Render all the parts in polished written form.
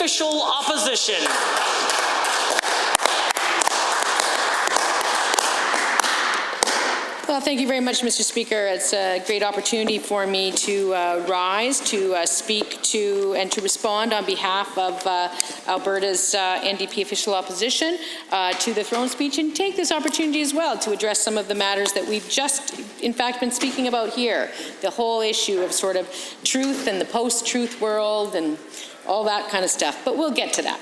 official opposition. Well, thank you very much, Mr. Speaker. It's a great opportunity for me to rise, to speak to and to respond on behalf of Alberta's NDP official opposition to the throne speech, and take this opportunity as well to address some of the matters that we've just, in fact, been speaking about here. The whole issue of sort of truth and the post-truth world and all that kind of stuff. But we'll get to that.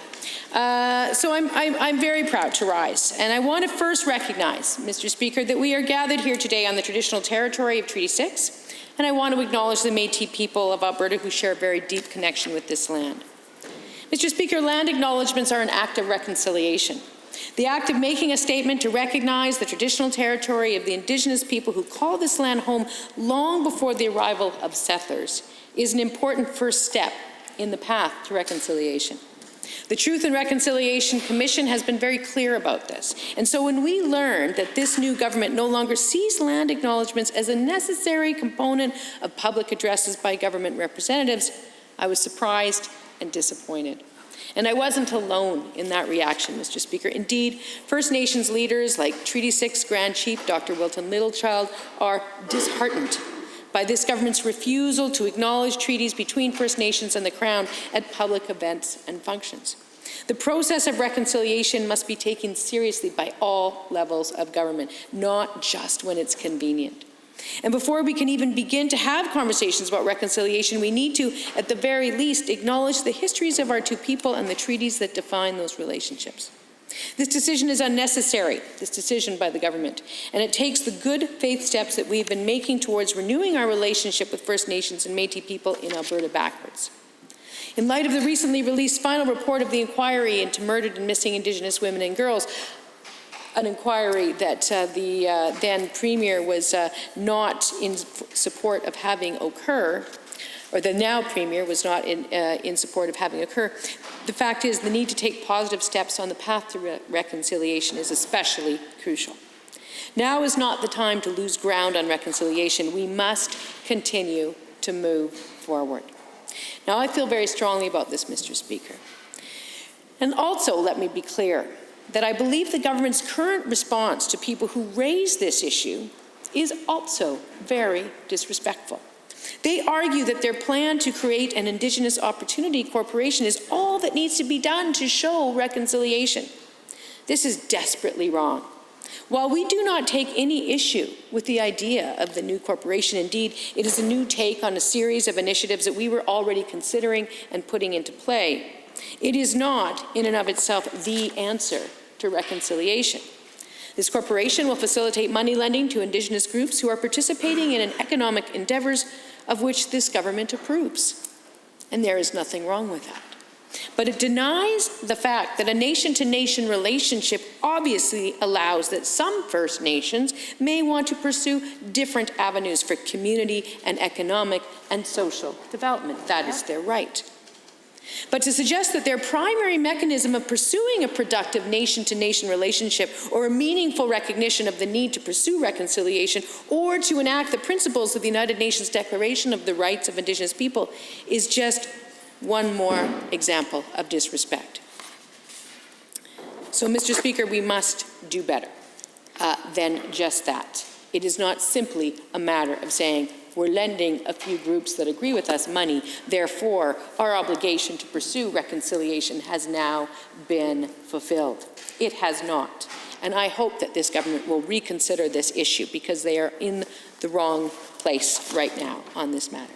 So I'm very proud to rise, and I want to first recognize, Mr. Speaker, that we are gathered here today on the traditional territory of Treaty 6, and I want to acknowledge the Métis people of Alberta who share a very deep connection with this land. Mr. Speaker, land acknowledgements are an act of reconciliation. The act of making a statement to recognize the traditional territory of the Indigenous people who call this land home long before the arrival of settlers is an important first step in the path to reconciliation. The Truth and Reconciliation Commission has been very clear about this. And so when we learned that this new government no longer sees land acknowledgements as a necessary component of public addresses by government representatives, I was surprised and disappointed. And I wasn't alone in that reaction, Mr. Speaker. Indeed, First Nations leaders like Treaty 6 Grand Chief Dr. Wilton Littlechild are disheartened by this government's refusal to acknowledge treaties between First Nations and the Crown at public events and functions. The process of reconciliation must be taken seriously by all levels of government, not just when it's convenient. And before we can even begin to have conversations about reconciliation, we need to, at the very least, acknowledge the histories of our two people and the treaties that define those relationships. This decision is unnecessary, this decision by the government, and it takes the good faith steps that we've been making towards renewing our relationship with First Nations and Métis people in Alberta backwards. In light of the recently released final report of the inquiry into murdered and missing Indigenous women and girls, an inquiry that the then Premier was not in support of having occur, or the now Premier was not in support of having occur, the fact is the need to take positive steps on the path to reconciliation is especially crucial. Now is not the time to lose ground on reconciliation. We must continue to move forward. Now, I feel very strongly about this, Mr. Speaker. And also, let me be clear that I believe the government's current response to people who raise this issue is also very disrespectful. They argue that their plan to create an Indigenous Opportunity Corporation is all that needs to be done to show reconciliation. This is desperately wrong. While we do not take any issue with the idea of the new corporation, indeed, it is a new take on a series of initiatives that we were already considering and putting into play, it is not, in and of itself, the answer to reconciliation. This corporation will facilitate money lending to Indigenous groups who are participating in economic endeavours of which this government approves. And there is nothing wrong with that. But it denies the fact that a nation-to-nation relationship obviously allows that some First Nations may want to pursue different avenues for community and economic and social development. That is their right. But to suggest that their primary mechanism of pursuing a productive nation-to-nation relationship or a meaningful recognition of the need to pursue reconciliation or to enact the principles of the United Nations Declaration of the Rights of Indigenous People is just one more example of disrespect. So, Mr. Speaker, we must do better than just that. It is not simply a matter of saying, we're lending a few groups that agree with us money, therefore our obligation to pursue reconciliation has now been fulfilled. It has not. And I hope that this government will reconsider this issue because they are in the wrong place right now on this matter.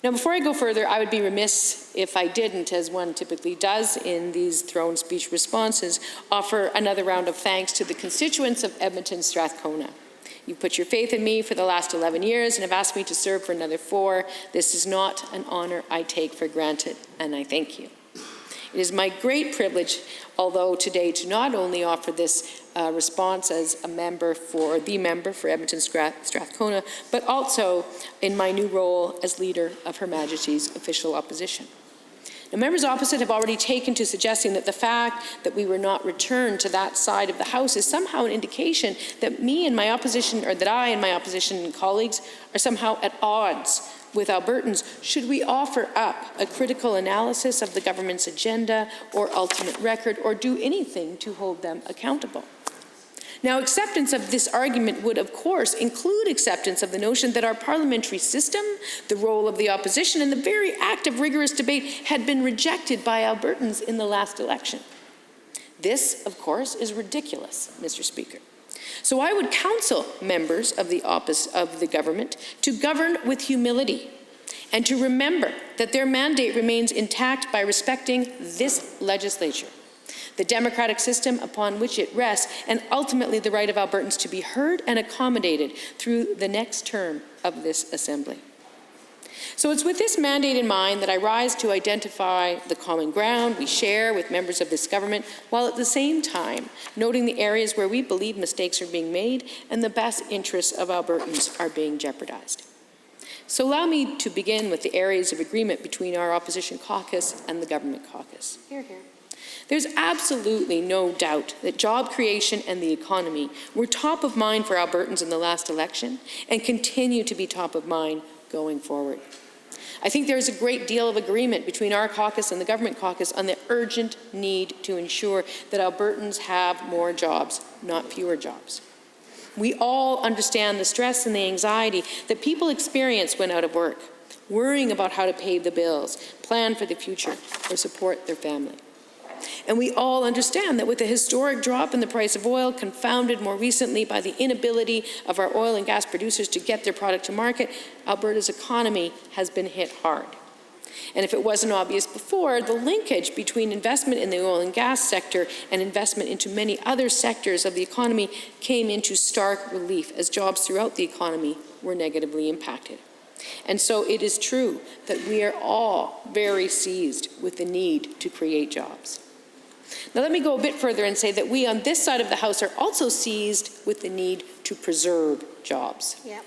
Now, before I go further, I would be remiss if I didn't, as one typically does in these throne speech responses, offer another round of thanks to the constituents of Edmonton-Strathcona. You've put your faith in me for the last 11 years and have asked me to serve for another 4. This is not an honor I take for granted, and I thank you. It is my great privilege, although today, to not only offer this response as the member for Edmonton-Strathcona, but also in my new role as leader of Her Majesty's official opposition. Now, members opposite have already taken to suggesting that the fact that we were not returned to that side of the House is somehow an indication that I and my opposition colleagues are somehow at odds with Albertans, should we offer up a critical analysis of the government's agenda or ultimate record, or do anything to hold them accountable? Now, acceptance of this argument would, of course, include acceptance of the notion that our parliamentary system, the role of the opposition, and the very act of rigorous debate had been rejected by Albertans in the last election. This, of course, is ridiculous, Mr. Speaker. So I would counsel members of the government to govern with humility and to remember that their mandate remains intact by respecting this legislature, the democratic system upon which it rests, and ultimately the right of Albertans to be heard and accommodated through the next term of this Assembly. So it's with this mandate in mind that I rise to identify the common ground we share with members of this government, while at the same time noting the areas where we believe mistakes are being made and the best interests of Albertans are being jeopardized. So allow me to begin with the areas of agreement between our opposition caucus and the government caucus. Hear, hear. There's absolutely no doubt that job creation and the economy were top of mind for Albertans in the last election and continue to be top of mind going forward. I think there is a great deal of agreement between our caucus and the government caucus on the urgent need to ensure that Albertans have more jobs, not fewer jobs. We all understand the stress and the anxiety that people experience when out of work, worrying about how to pay the bills, plan for the future, or support their family. And we all understand that with the historic drop in the price of oil, confounded more recently by the inability of our oil and gas producers to get their product to market, Alberta's economy has been hit hard. And if it wasn't obvious before, the linkage between investment in the oil and gas sector and investment into many other sectors of the economy came into stark relief as jobs throughout the economy were negatively impacted. And so it is true that we are all very seized with the need to create jobs. Now let me go a bit further and say that we on this side of the House are also seized with the need to preserve jobs. Yep.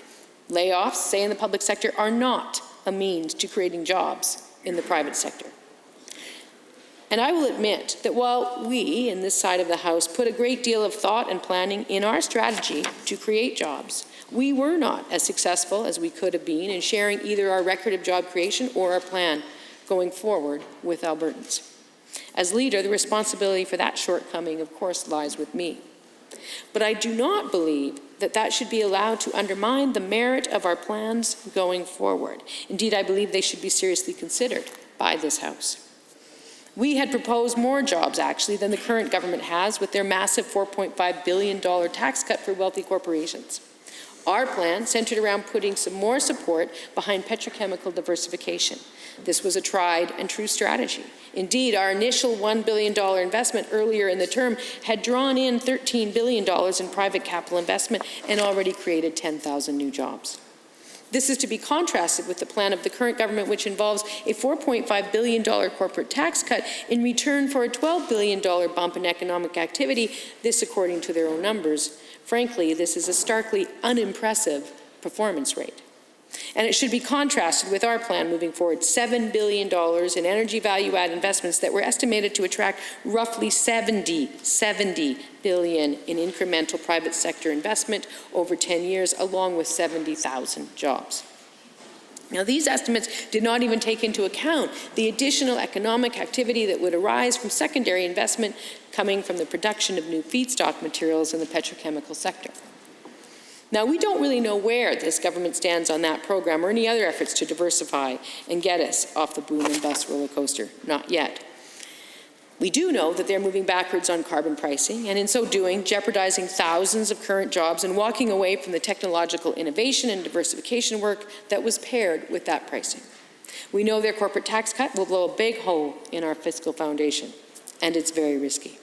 Layoffs, say in the public sector, are not a means to creating jobs in the private sector. And I will admit that while we, in this side of the House, put a great deal of thought and planning in our strategy to create jobs, we were not as successful as we could have been in sharing either our record of job creation or our plan going forward with Albertans. As leader, the responsibility for that shortcoming, of course, lies with me. But I do not believe that that should be allowed to undermine the merit of our plans going forward. Indeed, I believe they should be seriously considered by this House. We had proposed more jobs, actually, than the current government has with their massive $4.5 billion tax cut for wealthy corporations. Our plan centered around putting some more support behind petrochemical diversification. This was a tried and true strategy. Indeed, our initial $1 billion investment earlier in the term had drawn in $13 billion in private capital investment and already created 10,000 new jobs. This is to be contrasted with the plan of the current government, which involves a $4.5 billion corporate tax cut in return for a $12 billion bump in economic activity, this according to their own numbers. Frankly, this is a starkly unimpressive performance rate. And it should be contrasted with our plan moving forward, $7 billion in energy value-add investments that were estimated to attract roughly 70 billion in incremental private sector investment over 10 years, along with 70,000 jobs. Now, these estimates did not even take into account the additional economic activity that would arise from secondary investment coming from the production of new feedstock materials in the petrochemical sector. Now, we don't really know where this government stands on that program or any other efforts to diversify and get us off the boom and bust roller coaster. Not yet. We do know that they're moving backwards on carbon pricing, and in so doing, jeopardizing thousands of current jobs and walking away from the technological innovation and diversification work that was paired with that pricing. We know their corporate tax cut will blow a big hole in our fiscal foundation, and it's very risky.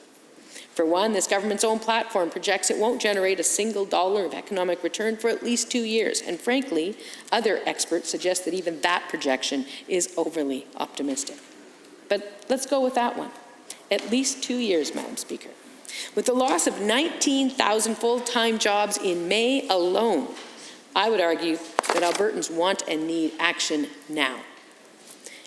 For one, this government's own platform projects it won't generate a single dollar of economic return for at least 2 years, and frankly, other experts suggest that even that projection is overly optimistic. But let's go with that one. At least 2 years, Madam Speaker. With the loss of 19,000 full-time jobs in May alone, I would argue that Albertans want and need action now.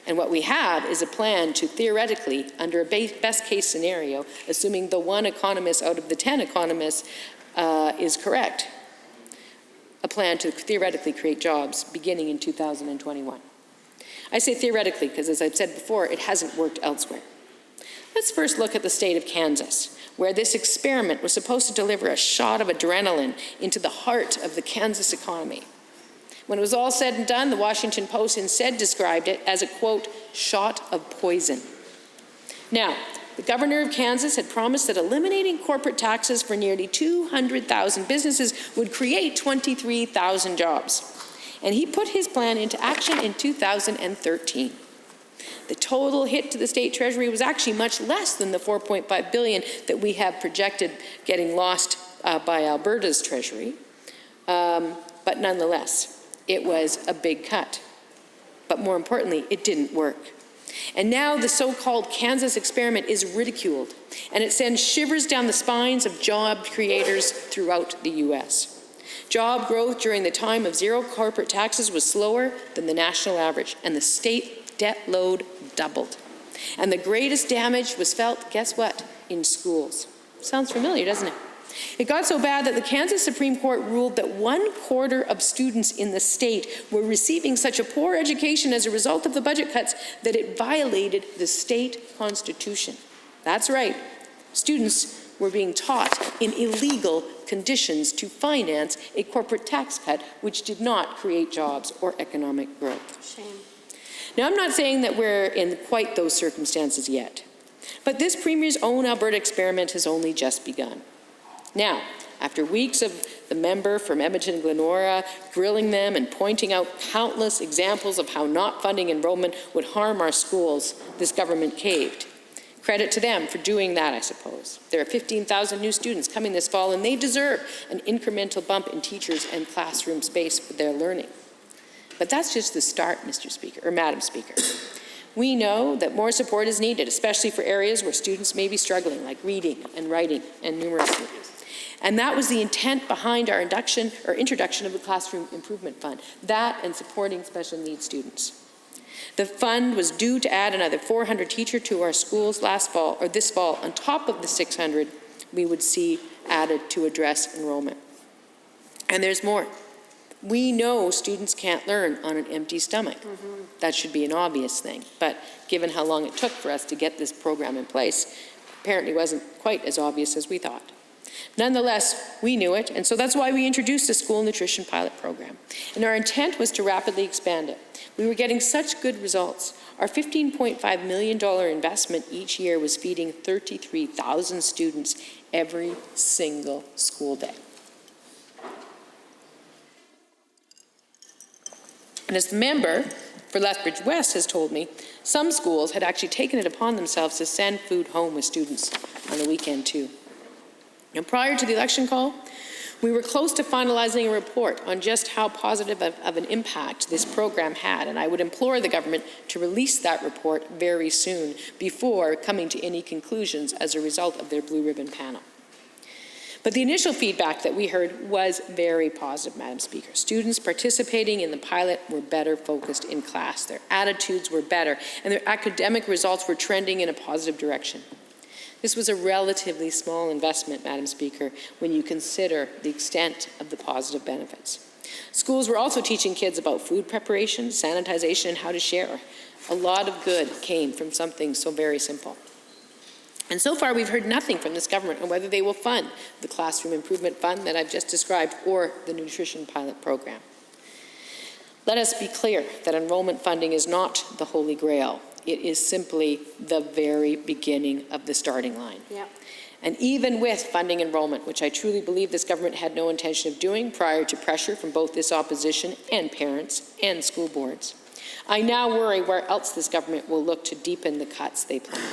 And what we have is a plan to theoretically, under a best-case scenario, assuming the one economist out of the 10 economists is correct, a plan to theoretically create jobs beginning in 2021. I say theoretically because, as I've said before, it hasn't worked elsewhere. Let's first look at the state of Kansas, where this experiment was supposed to deliver a shot of adrenaline into the heart of the Kansas economy. When it was all said and done, the Washington Post instead described it as a, quote, shot of poison. Now, the governor of Kansas had promised that eliminating corporate taxes for nearly 200,000 businesses would create 23,000 jobs. And he put his plan into action in 2013. The total hit to the state treasury was actually much less than the $4.5 billion that we have projected getting lost by Alberta's treasury. But nonetheless, it was a big cut. But more importantly, it didn't work. And now the so-called Kansas experiment is ridiculed, and it sends shivers down the spines of job creators throughout the U.S. Job growth during the time of zero corporate taxes was slower than the national average, and the state debt load doubled. And the greatest damage was felt, guess what, in schools. Sounds familiar, doesn't it? It got so bad that the Kansas Supreme Court ruled that 1/4 of students in the state were receiving such a poor education as a result of the budget cuts that it violated the state constitution. That's right. Students were being taught in illegal conditions to finance a corporate tax cut which did not create jobs or economic growth. Shame. Now, I'm not saying that we're in quite those circumstances yet, but this Premier's own Alberta experiment has only just begun. Now, after weeks of the member from Edmonton-Glenora grilling them and pointing out countless examples of how not funding enrollment would harm our schools, this government caved. Credit to them for doing that, I suppose. There are 15,000 new students coming this fall, and they deserve an incremental bump in teachers and classroom space for their learning. But that's just the start, Mr. Speaker, or Madam Speaker. We know that more support is needed, especially for areas where students may be struggling, like reading and writing and numeracy. And that was the intent behind our introduction of the Classroom Improvement Fund, that and supporting special needs students. The fund was due to add another 400 teachers to our schools this fall, on top of the 600 we would see added to address enrollment. And there's more. We know students can't learn on an empty stomach. That should be an obvious thing, but given how long it took for us to get this program in place, apparently wasn't quite as obvious as we thought. Nonetheless, we knew it, and so that's why we introduced a school nutrition pilot program. And our intent was to rapidly expand it. We were getting such good results. Our $15.5 million investment each year was feeding 33,000 students every single school day. And as the member for Lethbridge West has told me, some schools had actually taken it upon themselves to send food home with students on the weekend too. And prior to the election call, we were close to finalizing a report on just how positive of an impact this program had, and I would implore the government to release that report very soon before coming to any conclusions as a result of their Blue Ribbon panel. But the initial feedback that we heard was very positive, Madam Speaker. Students participating in the pilot were better focused in class. Their attitudes were better, and their academic results were trending in a positive direction. This was a relatively small investment, Madam Speaker, when you consider the extent of the positive benefits. Schools were also teaching kids about food preparation, sanitization, and how to share. A lot of good came from something so very simple. And so far, we've heard nothing from this government on whether they will fund the Classroom Improvement Fund that I've just described or the Nutrition Pilot Program. Let us be clear that enrollment funding is not the Holy Grail. It is simply the very beginning of the starting line. Yep. And even with funding enrollment, which I truly believe this government had no intention of doing prior to pressure from both this opposition and parents and school boards, I now worry where else this government will look to deepen the cuts they plan.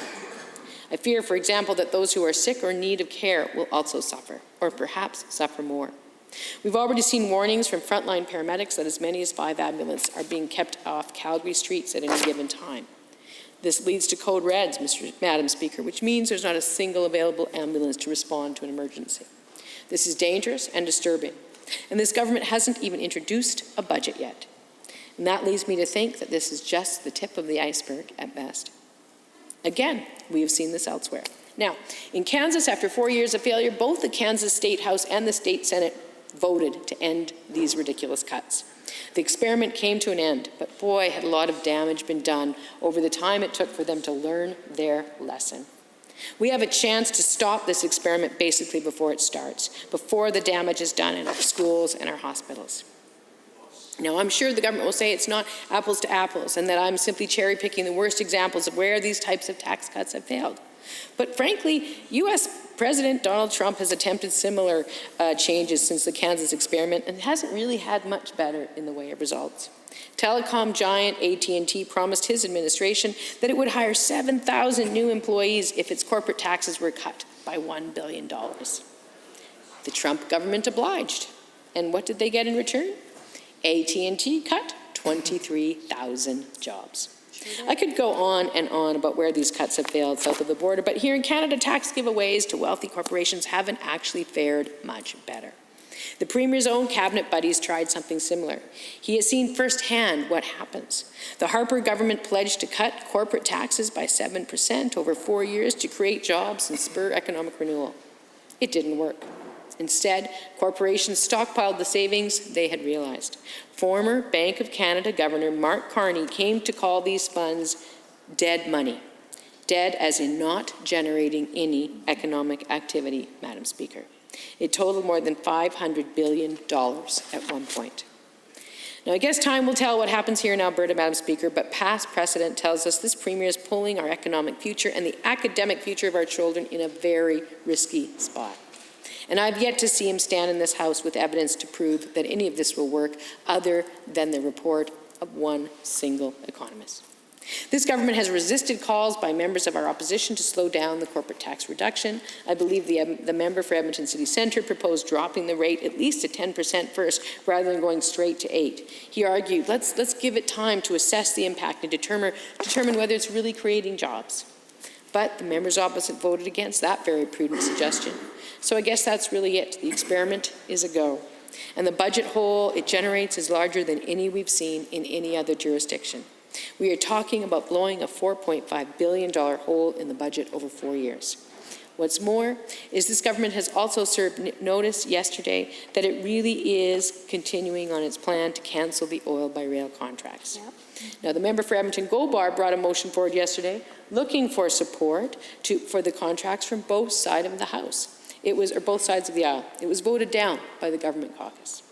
I fear, for example, that those who are sick or in need of care will also suffer, or perhaps suffer more. We've already seen warnings from frontline paramedics that as many as 5 ambulances are being kept off Calgary streets at any given time. This leads to code reds, Madam Speaker, which means there's not a single available ambulance to respond to an emergency. This is dangerous and disturbing, and this government hasn't even introduced a budget yet. And that leads me to think that this is just the tip of the iceberg at best. Again, we have seen this elsewhere. Now, in Kansas, after 4 years of failure, both the Kansas State House and the State Senate voted to end these ridiculous cuts. The experiment came to an end, but boy, had a lot of damage been done over the time it took for them to learn their lesson. We have a chance to stop this experiment basically before it starts, before the damage is done in our schools and our hospitals. Now, I'm sure the government will say it's not apples to apples and that I'm simply cherry-picking the worst examples of where these types of tax cuts have failed. But frankly, U.S. President Donald Trump has attempted similar changes since the Kansas experiment and hasn't really had much better in the way of results. Telecom giant AT&T promised his administration that it would hire 7,000 new employees if its corporate taxes were cut by $1 billion. The Trump government obliged. And what did they get in return? AT&T cut 23,000 jobs. I could go on and on about where these cuts have failed south of the border, but here in Canada, tax giveaways to wealthy corporations haven't actually fared much better. The Premier's own cabinet buddies tried something similar. He has seen firsthand what happens. The Harper government pledged to cut corporate taxes by 7% over 4 years to create jobs and spur economic renewal. It didn't work. Instead, corporations stockpiled the savings they had realized. Former Bank of Canada Governor Mark Carney came to call these funds dead money. Dead as in not generating any economic activity, Madam Speaker. It totaled more than $500 billion at one point. Now, I guess time will tell what happens here in Alberta, Madam Speaker, but past precedent tells us this Premier is pulling our economic future and the academic future of our children in a very risky spot. And I've yet to see him stand in this House with evidence to prove that any of this will work other than the report of one single economist. This government has resisted calls by members of our opposition to slow down the corporate tax reduction. I believe the member for Edmonton City Centre proposed dropping the rate at least to 10% first rather than going straight to 8%. He argued, let's give it time to assess the impact and determine whether it's really creating jobs. But the members opposite voted against that very prudent suggestion. So I guess that's really it. The experiment is a go. And the budget hole it generates is larger than any we've seen in any other jurisdiction. We are talking about blowing a $4.5 billion hole in the budget over 4 years. What's more is this government has also served notice yesterday that it really is continuing on its plan to cancel the oil by rail contracts. Yep. Now, the member for Edmonton-Gobar brought a motion forward yesterday looking for support for the contracts from both sides of the House. Or both sides of the aisle. It was voted down by the government caucus.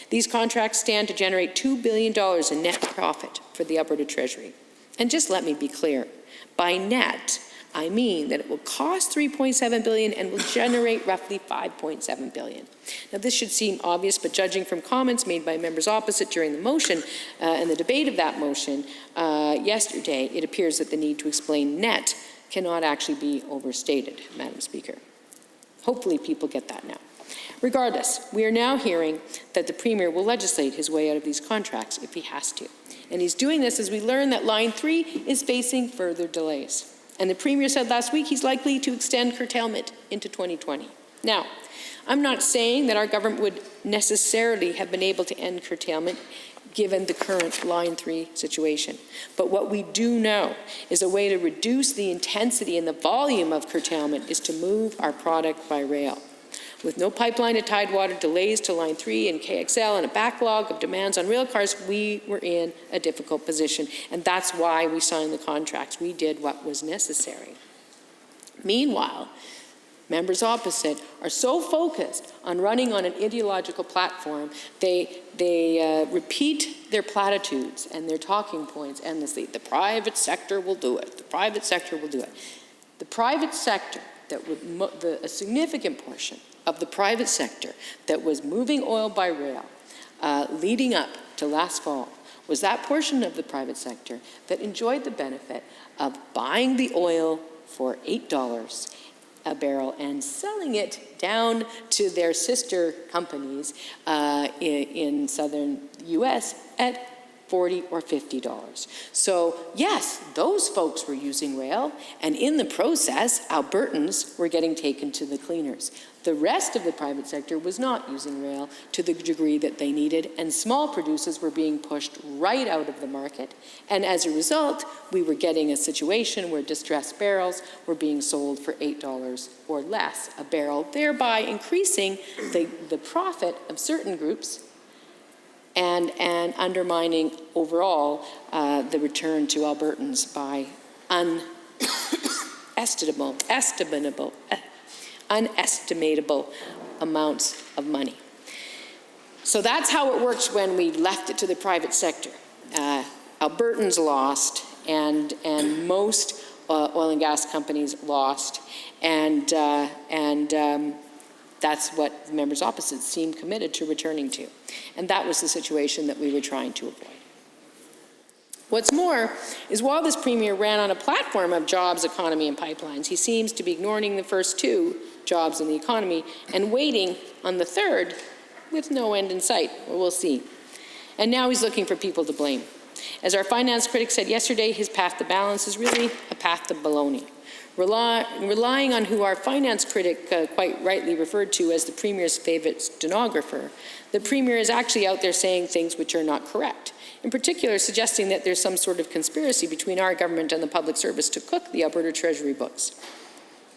These contracts stand to generate $2 billion in net profit for the Alberta Treasury. And just let me be clear, by net, I mean that it will cost $3.7 billion and will generate roughly $5.7 billion. Now, this should seem obvious, but judging from comments made by members opposite during the motion and the debate of that motion yesterday, it appears that the need to explain net cannot actually be overstated, Madam Speaker. Hopefully people get that now. Regardless, we are now hearing that the Premier will legislate his way out of these contracts if he has to. And he's doing this as we learn that Line 3 is facing further delays. And the Premier said last week he's likely to extend curtailment into 2020. Now, I'm not saying that our government would necessarily have been able to end curtailment given the current Line 3 situation. But what we do know is a way to reduce the intensity and the volume of curtailment is to move our product by rail. With no pipeline to Tidewater, delays to Line 3 and KXL, and a backlog of demands on rail cars, we were in a difficult position. And that's why we signed the contracts. We did what was necessary. Meanwhile, members opposite are so focused on running on an ideological platform, they repeat their platitudes and their talking points endlessly. The private sector will do it. The private sector will do it. The private sector, a significant portion of the private sector that was moving oil by rail leading up to last fall was that portion of the private sector that enjoyed the benefit of buying the oil for $8 a barrel and selling it down to their sister companies in southern U.S. at $40 or $50. So yes, those folks were using rail, and in the process, Albertans were getting taken to the cleaners. The rest of the private sector was not using rail to the degree that they needed, and small producers were being pushed right out of the market. And as a result, we were getting a situation where distressed barrels were being sold for $8 or less a barrel, thereby increasing the profit of certain groups and undermining overall the return to Albertans by unestimatable amounts of money. So that's how it works when we left it to the private sector. Albertans lost, and most oil and gas companies lost, and that's what the members opposite seemed committed to returning to. And that was the situation that we were trying to avoid. What's more is while this premier ran on a platform of jobs, economy, and pipelines, he seems to be ignoring the first two, jobs and the economy, and waiting on the third with no end in sight. Well, we'll see. And now he's looking for people to blame. As our finance critic said yesterday, his path to balance is really a path to baloney. Relying on who our finance critic quite rightly referred to as the Premier's favorite stenographer, the Premier is actually out there saying things which are not correct. In particular, suggesting that there's some sort of conspiracy between our government and the public service to cook the Alberta Treasury books.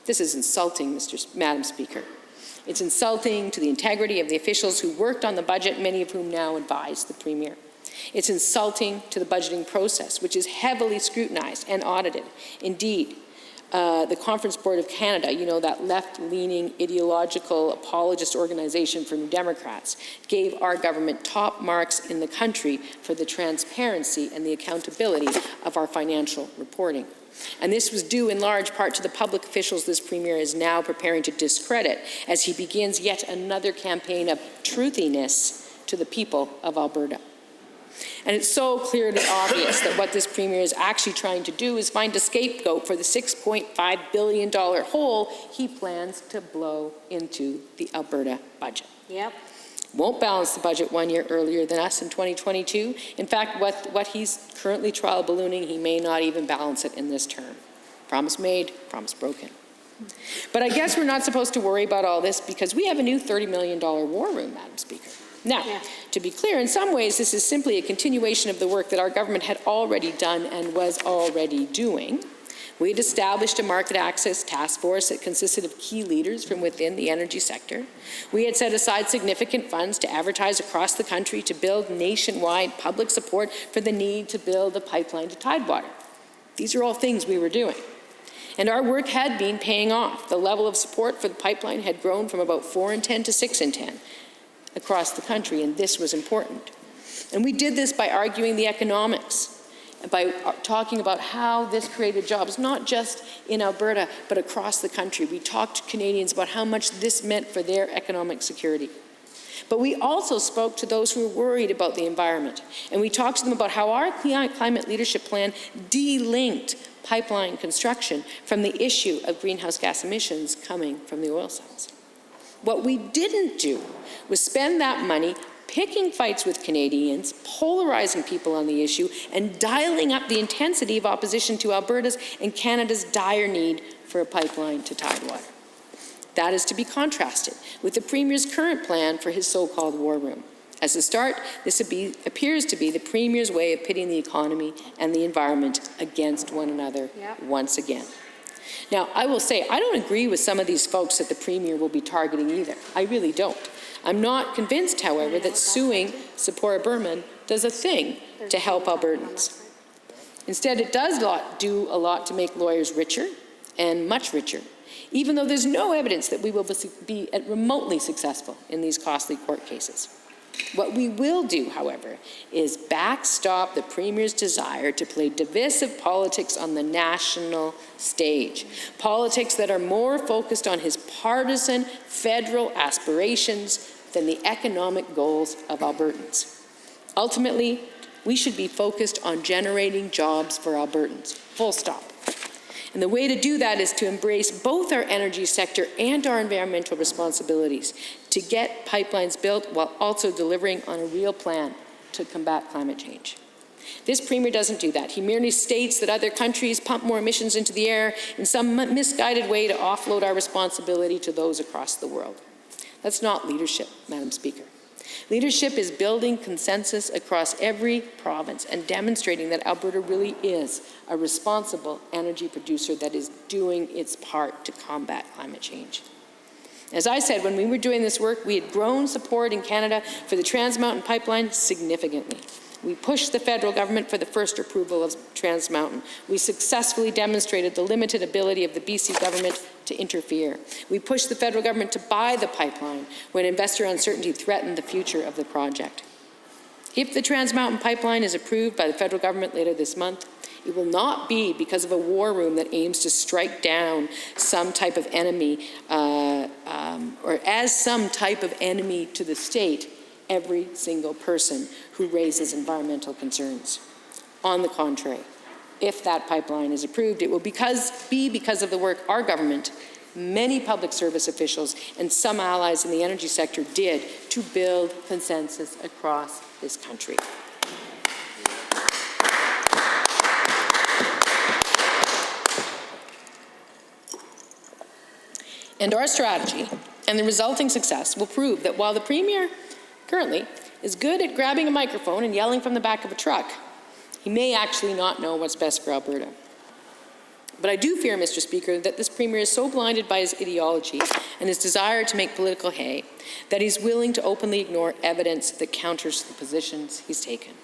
This is insulting, Madam Speaker. It's insulting to the integrity of the officials who worked on the budget, many of whom now advise the Premier. It's insulting to the budgeting process, which is heavily scrutinized and audited. Indeed, the Conference Board of Canada, you know, that left-leaning ideological apologist organization for New Democrats, gave our government top marks in the country for the transparency and the accountability of our financial reporting. And this was due in large part to the public officials this Premier is now preparing to discredit as he begins yet another campaign of truthiness to the people of Alberta. And it's so clearly obvious that what this Premier is actually trying to do is find a scapegoat for the $6.5 billion hole he plans to blow into the Alberta budget. Yep. Won't balance the budget 1 year earlier than us in 2022. In fact, what he's currently trial ballooning, he may not even balance it in this term. Promise made, promise broken. But I guess we're not supposed to worry about all this because we have a new $30 million war room, Madam Speaker. Now, to be clear, in some ways, this is simply a continuation of the work that our government had already done and was already doing. We had established a market access task force that consisted of key leaders from within the energy sector. We had set aside significant funds to advertise across the country to build nationwide public support for the need to build a pipeline to Tidewater. These are all things we were doing. And our work had been paying off. The level of support for the pipeline had grown from about 4 in 10 to 6 in 10 across the country, and this was important. And we did this by arguing the economics, by talking about how this created jobs, not just in Alberta, but across the country. We talked to Canadians about how much this meant for their economic security. But we also spoke to those who were worried about the environment, and we talked to them about how our climate leadership plan de-linked pipeline construction from the issue of greenhouse gas emissions coming from the oil sands. What we didn't do was spend that money picking fights with Canadians, polarizing people on the issue, and dialing up the intensity of opposition to Alberta's and Canada's dire need for a pipeline to Tidewater. That is to be contrasted with the Premier's current plan for his so-called war room. As a start, this appears to be the Premier's way of pitting the economy and the environment against one another once again. Now, I will say, I don't agree with some of these folks that the Premier will be targeting either. I really don't. I'm not convinced, however, that suing Sephora Berman does a thing to help Albertans. Instead, it does do a lot to make lawyers richer and much richer, even though there's no evidence that we will be remotely successful in these costly court cases. What we will do, however, is backstop the Premier's desire to play divisive politics on the national stage. Politics that are more focused on his partisan federal aspirations than the economic goals of Albertans. Ultimately, we should be focused on generating jobs for Albertans, full stop. And the way to do that is to embrace both our energy sector and our environmental responsibilities to get pipelines built while also delivering on a real plan to combat climate change. This Premier doesn't do that. He merely states that other countries pump more emissions into the air in some misguided way to offload our responsibility to those across the world. That's not leadership, Madam Speaker. Leadership is building consensus across every province and demonstrating that Alberta really is a responsible energy producer that is doing its part to combat climate change. As I said, when we were doing this work, we had grown support in Canada for the Trans Mountain Pipeline significantly. We pushed the federal government for the first approval of Trans Mountain. We successfully demonstrated the limited ability of the BC government to interfere. We pushed the federal government to buy the pipeline when investor uncertainty threatened the future of the project. If the Trans Mountain Pipeline is approved by the federal government later this month, it will not be because of a war room that aims to strike down some type of enemy or as some type of enemy to the state every single person who raises environmental concerns. On the contrary, if that pipeline is approved, it will be because of the work our government, many public service officials, and some allies in the energy sector did to build consensus across this country. And our strategy and the resulting success will prove that while the Premier currently is good at grabbing a microphone and yelling from the back of a truck, he may actually not know what's best for Alberta. But I do fear, Mr. Speaker, that this Premier is so blinded by his ideology and his desire to make political hay that he's willing to openly ignore evidence that counters the positions he's taken.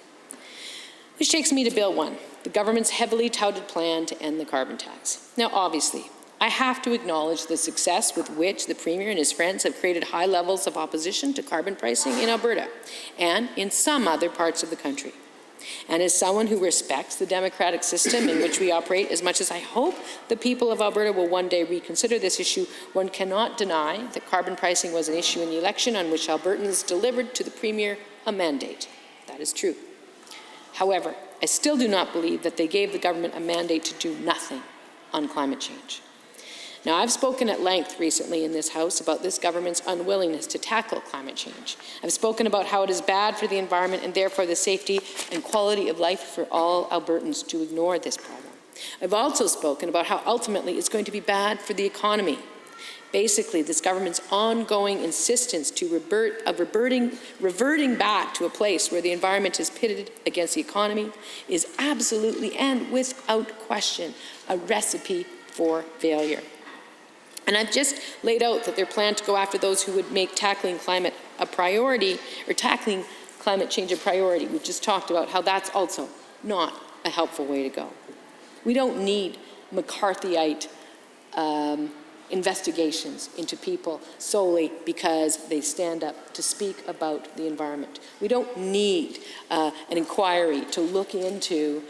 Which takes me to Bill 1, the government's heavily touted plan to end the carbon tax. Now, obviously, I have to acknowledge the success with which the Premier and his friends have created high levels of opposition to carbon pricing in Alberta and in some other parts of the country. And as someone who respects the democratic system in which we operate, as much as I hope the people of Alberta will one day reconsider this issue, one cannot deny that carbon pricing was an issue in the election on which Albertans delivered to the Premier a mandate. That is true. However, I still do not believe that they gave the government a mandate to do nothing on climate change. Now, I've spoken at length recently in this House about this government's unwillingness to tackle climate change. I've spoken about how it is bad for the environment and therefore the safety and quality of life for all Albertans to ignore this problem. I've also spoken about how ultimately it's going to be bad for the economy. Basically, this government's ongoing insistence to reverting back to a place where the environment is pitted against the economy is absolutely and without question a recipe for failure. And I've just laid out that their plan to go after those who would make tackling climate a priority, or tackling climate change a priority. We've just talked about how that's also not a helpful way to go. We don't need McCarthyite investigations into people solely because they stand up to speak about the environment. We don't need an inquiry to look into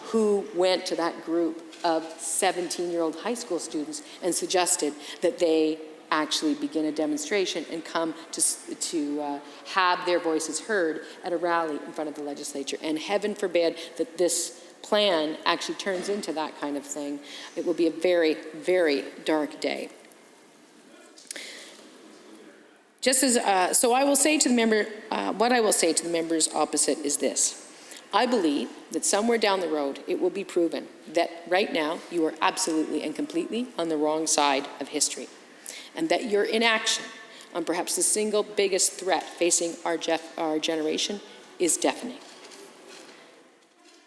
who went to that group of 17-year-old high school students and suggested that they actually begin a demonstration and come to have their voices heard at a rally in front of the legislature. And heaven forbid that this plan actually turns into that kind of thing. It will be a very, very dark day. Just as, so I will say to the member, what I will say to the members opposite is this. I believe that somewhere down the road it will be proven that right now you are absolutely and completely on the wrong side of history, and that your inaction on perhaps the single biggest threat facing our generation is deafening.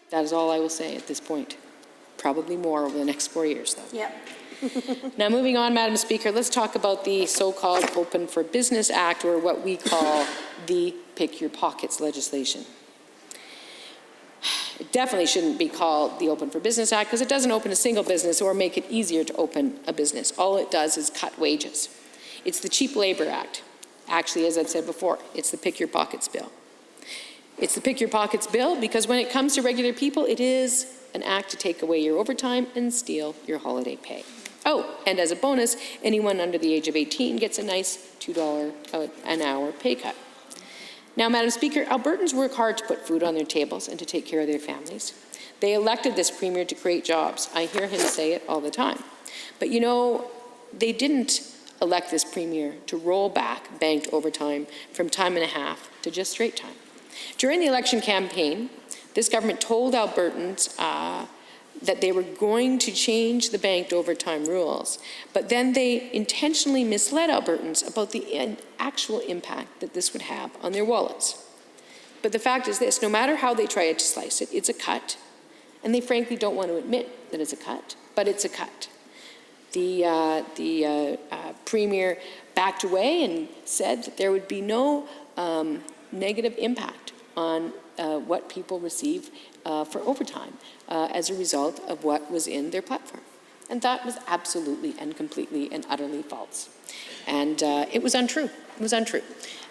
That is all I will say at this point. Probably more over the next 4 years, though. Yep. Now, moving on, Madam Speaker, let's talk about the so-called Open for Business Act, or what we call the Pick Your Pockets legislation. It definitely shouldn't be called the Open for Business Act because it doesn't open a single business or make it easier to open a business. All it does is cut wages. It's the Cheap Labor Act. Actually, as I've said before, it's the Pick Your Pockets bill. It's the Pick Your Pockets bill because when it comes to regular people, it is an act to take away your overtime and steal your holiday pay. Oh, and as a bonus, anyone under the age of 18 gets a nice $2 an hour pay cut. Now, Madam Speaker, Albertans work hard to put food on their tables and to take care of their families. They elected this Premier to create jobs. I hear him say it all the time. But you know, they didn't elect this Premier to roll back banked overtime from time and a half to just straight time. During the election campaign, This government told Albertans that they were going to change the banked overtime rules, but then they intentionally misled Albertans about the actual impact that this would have on their wallets. But the fact is this: no matter how they try to slice it, it's a cut, and they frankly don't want to admit that it's a cut, but it's a cut. The Premier backed away and said that there would be no negative impact on what people receive for overtime as a result of what was in their platform. And that was absolutely and completely and utterly false. And it was untrue. It was untrue.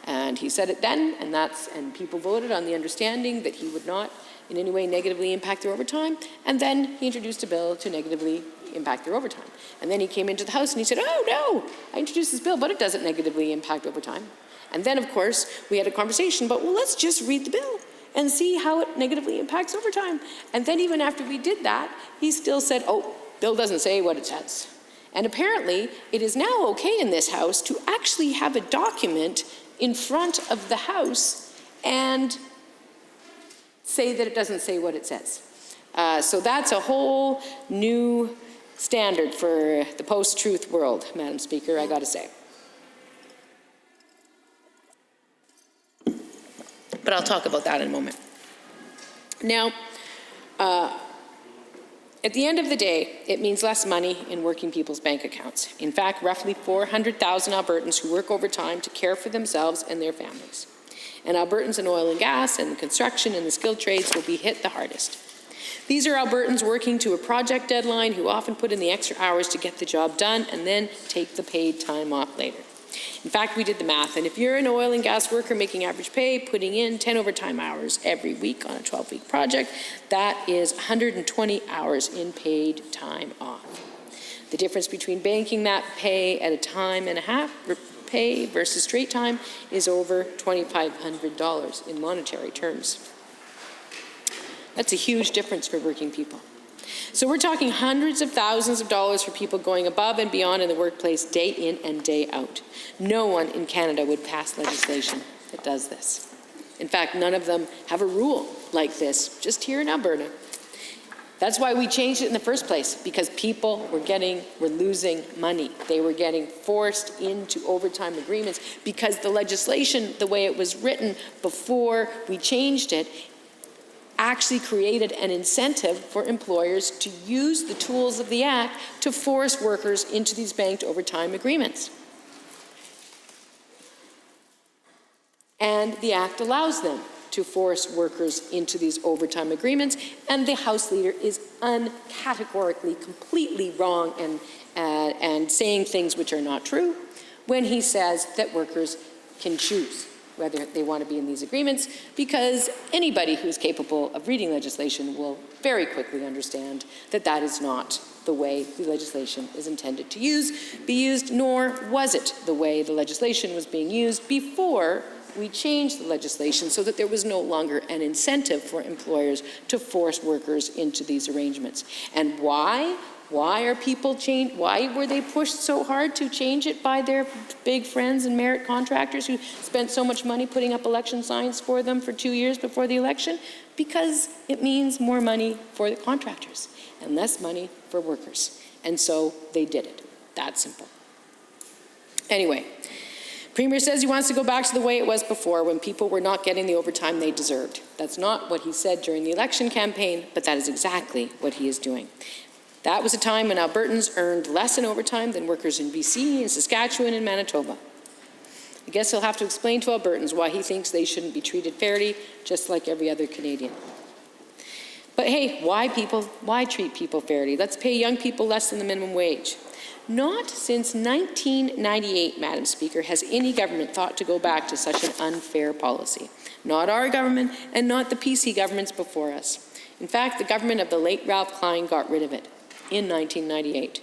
And he said it then, and people voted on the understanding that he would not in any way negatively impact their overtime. And then he introduced a bill to negatively impact their overtime. And then he came into the House and he said, oh no, I introduced this bill, but it doesn't negatively impact overtime. And then, of course, we had a conversation about, well, let's just read the bill and see how it negatively impacts overtime. And then even after we did that, he still said, oh, bill doesn't say what it says. And apparently, it is now okay in this House to actually have a document in front of the House and say that it doesn't say what it says. So that's a whole new standard for the post-truth world, Madam Speaker, I gotta say. But I'll talk about that in a moment. Now, at the end of the day, it means less money in working people's bank accounts. In fact, roughly 400,000 Albertans who work overtime to care for themselves and their families. And Albertans in oil and gas and construction and the skilled trades will be hit the hardest. These are Albertans working to a project deadline who often put in the extra hours to get the job done and then take the paid time off later. In fact, we did the math, and if you're an oil and gas worker making average pay, putting in 10 overtime hours every week on a 12-week project, that is 120 hours in paid time off. The difference between banking that pay at a time and a half pay versus straight time is over $2,500 in monetary terms. That's a huge difference for working people. So we're talking hundreds of thousands of dollars for people going above and beyond in the workplace day in and day out. No one in Canada would pass legislation that does this. In fact, none of them have a rule like this, just here in Alberta. That's why we changed it in the first place, because people were losing money. They were getting forced into overtime agreements because the legislation, the way it was written before we changed it, actually created an incentive for employers to use the tools of the Act to force workers into these banked overtime agreements. And the Act allows them to force workers into these overtime agreements, and the House Leader is uncategorically, completely wrong and saying things which are not true when he says that workers can choose whether they want to be in these agreements, because anybody who is capable of reading legislation will very quickly understand that that is not the way the legislation is intended to be used, nor was it the way the legislation was being used before we changed the legislation so that there was no longer an incentive for employers to force workers into these arrangements. And why? Why were they pushed so hard to change it by their big friends and merit contractors who spent so much money putting up election signs for them for 2 years before the election? Because it means more money for the contractors and less money for workers. And so they did it. That simple. Anyway, Premier says he wants to go back to the way it was before, when people were not getting the overtime they deserved. That's not what he said during the election campaign, but that is exactly what he is doing. That was a time when Albertans earned less in overtime than workers in BC, and Saskatchewan, and Manitoba. I guess he'll have to explain to Albertans why he thinks they shouldn't be treated fairly, just like every other Canadian. But hey, why treat people fairly? Let's pay young people less than the minimum wage. Not since 1998, Madam Speaker, has any government thought to go back to such an unfair policy. Not our government, and not the PC governments before us. In fact, the government of the late Ralph Klein got rid of it in 1998.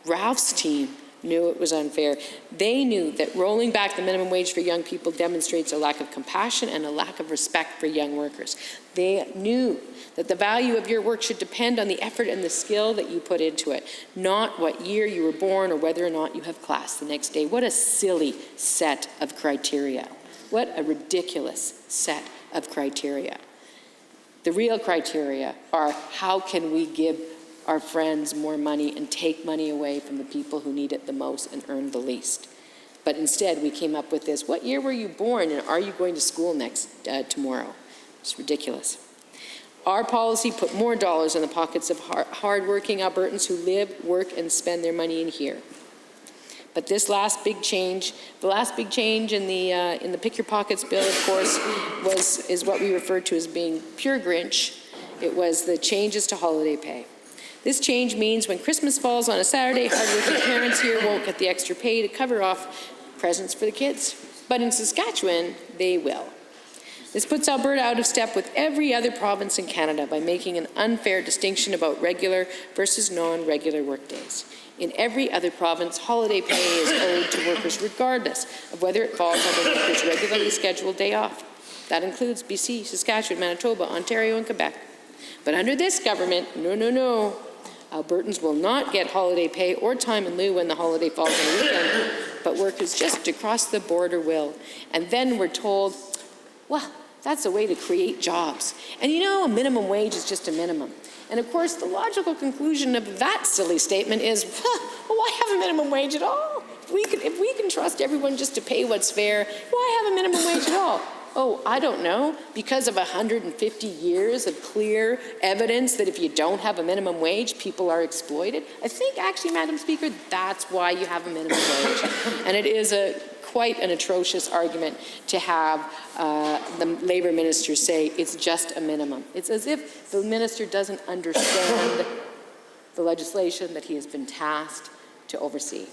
Ralph's team knew it was unfair. They knew that rolling back the minimum wage for young people demonstrates a lack of compassion and a lack of respect for young workers. They knew that the value of your work should depend on the effort and the skill that you put into it, not what year you were born or whether or not you have class the next day. What a silly set of criteria. What a ridiculous set of criteria. The real criteria are how can we give our friends more money and take money away from the people who need it the most and earn the least. But instead, we came up with this: what year were you born, and are you going to school tomorrow? It's ridiculous. Our policy put more dollars in the pockets of hard-working Albertans who live, work, and spend their money in here. But this last big change, in the Pick Your Pockets bill, of course, is what we refer to as being pure Grinch. It was the changes to holiday pay. This change means when Christmas falls on a Saturday, hardworking parents here won't get the extra pay to cover off presents for the kids. But in Saskatchewan, they will. This puts Alberta out of step with every other province in Canada by making an unfair distinction about regular versus non-regular workdays. In every other province, holiday pay is owed to workers regardless of whether it falls on the worker's regularly scheduled day off. That includes BC, Saskatchewan, Manitoba, Ontario, and Quebec. But under this government, no. Albertans will not get holiday pay or time in lieu when the holiday falls on a weekend, but workers just across the border will. And then we're told, well, that's a way to create jobs. And you know, a minimum wage is just a minimum. And of course, the logical conclusion of that silly statement is, well, why have a minimum wage at all? If we can trust everyone just to pay what's fair, why have a minimum wage at all? Oh, I don't know, because of 150 years of clear evidence that if you don't have a minimum wage, people are exploited. I think actually, Madam Speaker, that's why you have a minimum wage. And it is quite an atrocious argument to have the Labour minister say it's just a minimum. It's as if the minister doesn't understand the legislation that he has been tasked to oversee.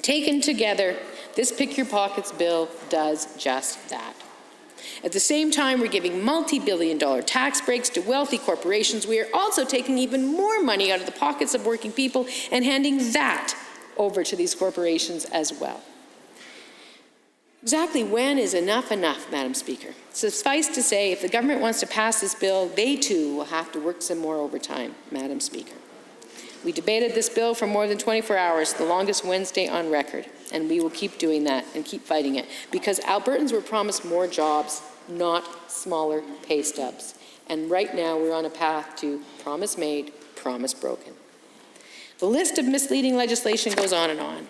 Taken together, this Pick Your Pockets bill does just that. At the same time we're giving multi-billion-dollar tax breaks to wealthy corporations, we are also taking even more money out of the pockets of working people and handing that over to these corporations as well. Exactly when is enough, Madam Speaker? Suffice to say, if the government wants to pass this bill, they too will have to work some more overtime, Madam Speaker. We debated this bill for more than 24 hours, the longest Wednesday on record, and we will keep doing that and keep fighting it, because Albertans were promised more jobs, not smaller pay stubs. And right now we're on a path to promise made, promise broken. The list of misleading legislation goes on and on.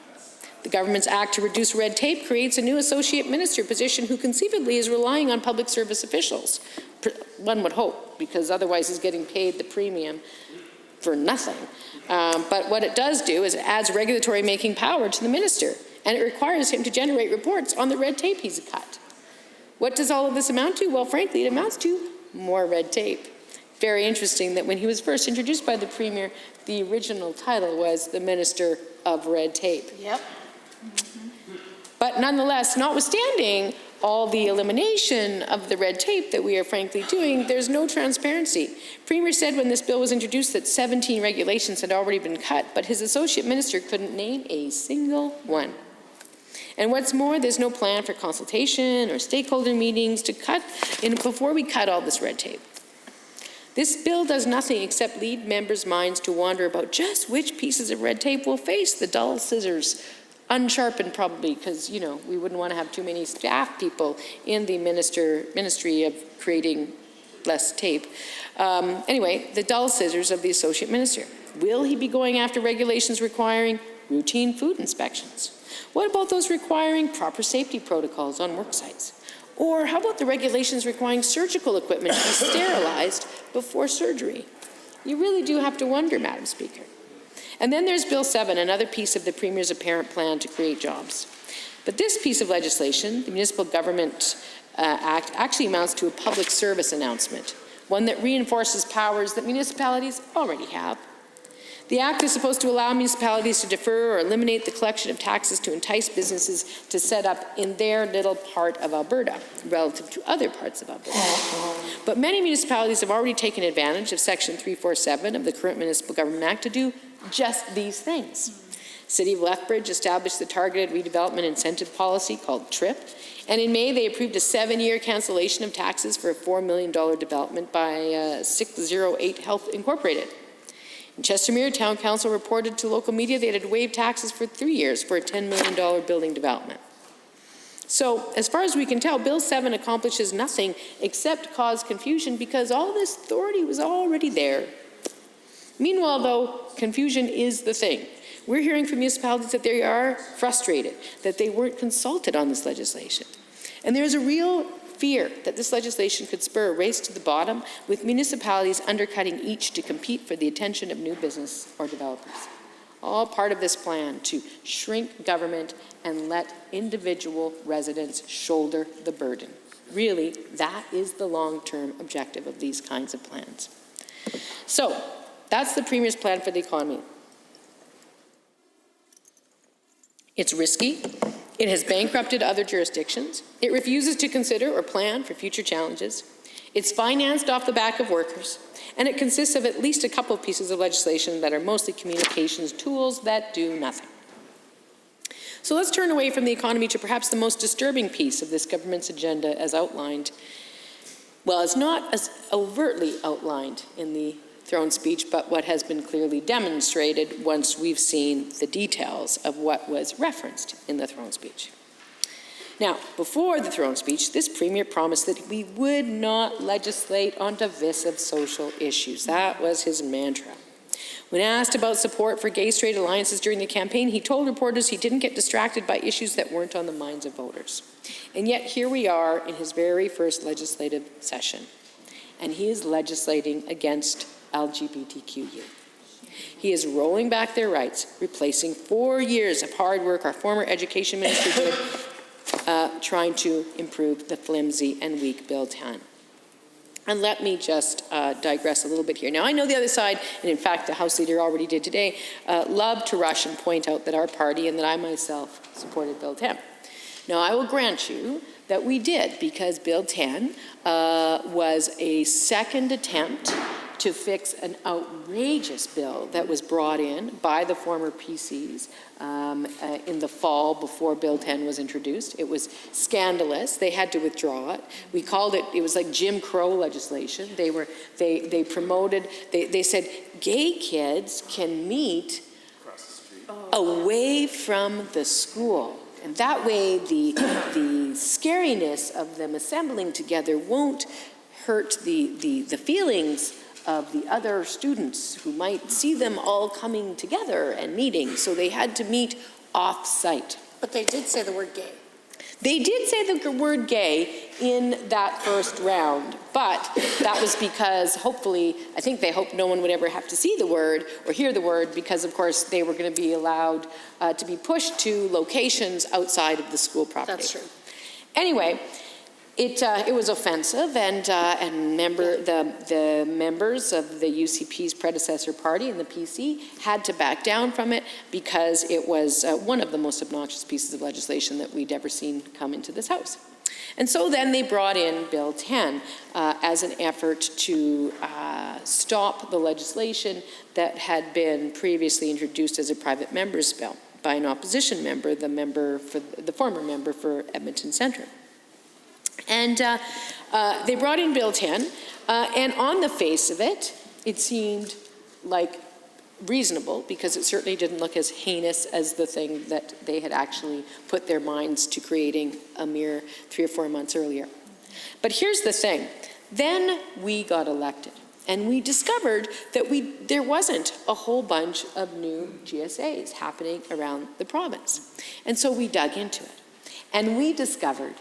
The government's act to reduce red tape creates a new associate minister position who conceivably is relying on public service officials. One would hope, because otherwise he's getting paid the premium for nothing. But what it does do is it adds regulatory making power to the minister, and it requires him to generate reports on the red tape he's cut. What does all of this amount to? Well, frankly, it amounts to more red tape. Very interesting that when he was first introduced by the Premier, the original title was the Minister of Red Tape. Yep. But nonetheless, notwithstanding all the elimination of the red tape that we are frankly doing, there's no transparency. Premier said when this bill was introduced that 17 regulations had already been cut, but his associate minister couldn't name a single one. And what's more, there's no plan for consultation or stakeholder meetings to cut before we cut all this red tape. This bill does nothing except lead members' minds to wander about just which pieces of red tape will face the dull scissors, unsharpened probably, because, you know, we wouldn't want to have too many staff people in the ministry of creating less tape. Anyway, the dull scissors of the associate minister. Will he be going after regulations requiring routine food inspections? What about those requiring proper safety protocols on work sites? Or how about the regulations requiring surgical equipment to be sterilized before surgery? You really do have to wonder, Madam Speaker. And then there's Bill 7, another piece of the Premier's apparent plan to create jobs. But this piece of legislation, the Municipal Government Act, actually amounts to a public service announcement, one that reinforces powers that municipalities already have. The Act is supposed to allow municipalities to defer or eliminate the collection of taxes to entice businesses to set up in their little part of Alberta, relative to other parts of Alberta. But many municipalities have already taken advantage of Section 347 of the current Municipal Government Act to do just these things. City of Lethbridge established the Targeted Redevelopment Incentive Policy called TRIP, and in May they approved a 7-year cancellation of taxes for a $4 million development by 608 Health Incorporated. In Chestermere, Town Council reported to local media they had waived taxes for 3 years for a $10 million building development. So, as far as we can tell, Bill 7 accomplishes nothing except cause confusion because all this authority was already there. Meanwhile, though, confusion is the thing. We're hearing from municipalities that they are frustrated, that they weren't consulted on this legislation. And there's a real fear that this legislation could spur a race to the bottom, with municipalities undercutting each to compete for the attention of new business or developers. All part of this plan to shrink government and let individual residents shoulder the burden. Really, that is the long-term objective of these kinds of plans. So, that's the Premier's plan for the economy. It's risky. It has bankrupted other jurisdictions. It refuses to consider or plan for future challenges. It's financed off the back of workers. And it consists of at least a couple of pieces of legislation that are mostly communications tools that do nothing. So let's turn away from the economy to perhaps the most disturbing piece of this government's agenda as outlined. Well, it's not as overtly outlined in the throne speech, but what has been clearly demonstrated once we've seen the details of what was referenced in the throne speech. Now, before the throne speech, this Premier promised that we would not legislate on divisive social issues. That was his mantra. When asked about support for gay-straight alliances during the campaign, he told reporters he didn't get distracted by issues that weren't on the minds of voters. And yet here we are in his very first legislative session, and he is legislating against LGBTQ youth. He is rolling back their rights, replacing 4 years of hard work our former education minister did trying to improve the flimsy and weak Bill 10. And let me just digress a little bit here. Now, I know the other side, and in fact the House Leader already did today, love to rush and point out that our party and that I myself supported Bill 10. Now, I will grant you that we did, because Bill 10 was a second attempt to fix an outrageous bill that was brought in by the former PCs in the fall before Bill 10 was introduced. It was scandalous. They had to withdraw it. We called it, it was like Jim Crow legislation. They promoted, they said gay kids can meet away from the school. And that way the scariness of them assembling together won't hurt the feelings of the other students who might see them all coming together and meeting. So they had to meet off-site. But they did say the word gay. They did say the word gay in that first round, but that was because hopefully, I think they hoped no one would ever have to see the word or hear the word, because of course they were going to be allowed to be pushed to locations outside of the school property. That's true. Anyway, it was offensive, and the members of the UCP's predecessor party and the PC had to back down from it because it was one of the most obnoxious pieces of legislation that we'd ever seen come into this House. And so then they brought in Bill 10 as an effort to stop the legislation that had been previously introduced as a private member's bill by an opposition member, the former member for Edmonton Centre. And they brought in Bill 10, and on the face of it, it seemed like reasonable, because it certainly didn't look as heinous as the thing that they had actually put their minds to creating a mere 3 or 4 months earlier. But here's the thing. Then we got elected, and we discovered that there wasn't a whole bunch of new GSAs happening around the province. And so we dug into it, and we discovered